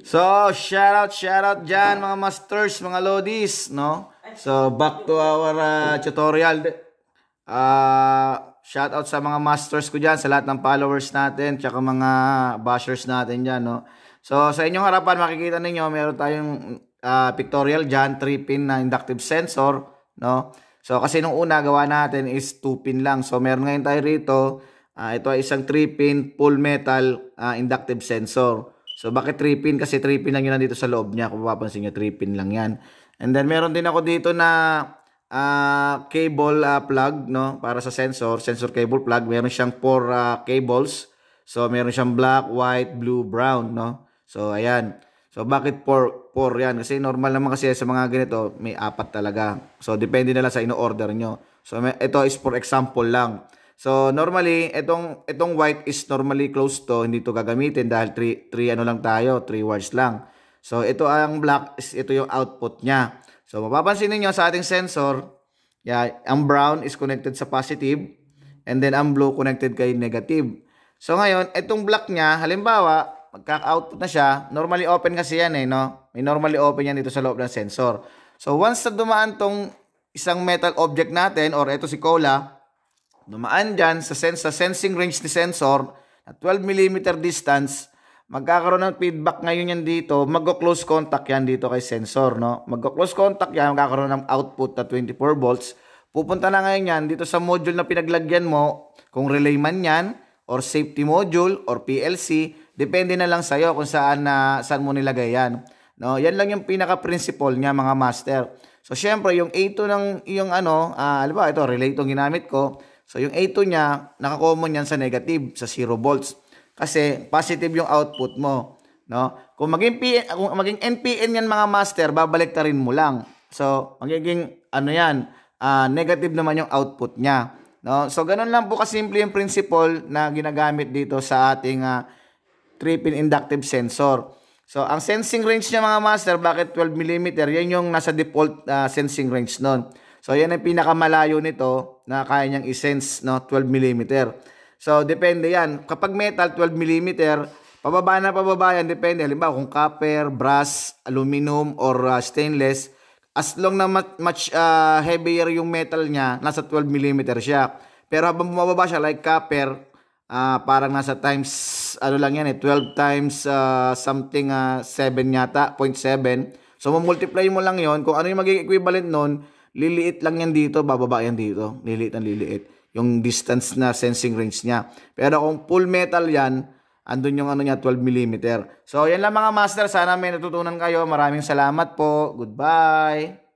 So, shout out dyan mga masters, mga lodis, no? So, back to our tutorial. Shout out sa mga masters ko dyan, sa lahat ng followers natin, tsaka mga bashers natin dyan, no? So, sa inyong harapan, makikita ninyo, meron tayong pictorial dyan, 3-pin na inductive sensor, no? So, kasi nung una, gawa natin is 2-pin lang. So, meron ngayon tayo rito, ito ay isang 3-pin full metal inductive sensor. So, bakit 3-pin? Kasi 3-pin lang yun nandito sa loob niya. Kung mapapansin nyo, 3-pin lang yan. And then, meron din ako dito na cable plug, no? Para sa sensor cable plug. Meron siyang 4 cables. So, meron siyang black, white, blue, brown, no? So, ayan. So, bakit 4 yan? Kasi normal naman kasi sa mga ganito, may 4 talaga. So, depende na lang sa ino-order nyo. So, ito is for example lang. So, normally, itong white is normally closed to. Hindi to gagamitin dahil 3 ano lang tayo, 3 watts lang. So, ito ang black, ito yung output niya. So, mapapansin niyo sa ating sensor, ang brown is connected sa positive, and then ang blue connected kay negative. So, ngayon, itong black niya, halimbawa, magkaka-output na siya, normally open kasi yan no? May normally open yan dito sa loob ng sensor. So, once na dumaan tong isang metal object natin, or ito si Cola, dumaan dyan sa sensing range ni sensor na 12mm distance, magkakaroon ng feedback ngayon yan dito, mag-close contact yan dito kay sensor, no? Mag-close contact yan, magkakaroon ng output na 24 volts. Pupunta na ngayon yan dito sa module na pinaglagyan mo, kung relay man yan, or safety module, or PLC, depende na lang sa'yo kung saan mo nilagay yan. No? Yan lang yung pinaka-principle niya, mga master. So, syempre, yung A2 ng yung alam ba, ito, relay itong ginamit ko. So, yung A2 niya, nakakommon yan sa negative, sa 0 volts. Kasi, positive yung output mo. No? Kung maging NPN yan mga master, babaliktarin mo lang. So, magiging, negative naman yung output niya. No? So, ganun lang po kasimple yung principle na ginagamit dito sa ating 3-pin inductive sensor. So, ang sensing range niya mga master, bakit 12mm? Yan yung nasa default sensing range nun. So, yan ang pinakamalayo nito na kaya niyang i-sense, no? 12mm. So, depende yan. Kapag metal, 12mm, pababa yan, depende. Halimbawa, kung copper, brass, aluminum, or stainless, as long na much heavier yung metal niya, nasa 12mm siya. Pero habang bumababa siya, like copper, parang nasa times, 12 times something 7 yata, 0.7. So, mamultiply mo lang yon. Kung ano yung magiging equivalent nun, liliit lang yan dito, bababa yan dito. Liliit ang liliit. Yung distance na sensing range niya. Pero kung full metal yan, andun yung 12mm. So, yan lang mga master. Sana may natutunan kayo. Maraming salamat po. Goodbye.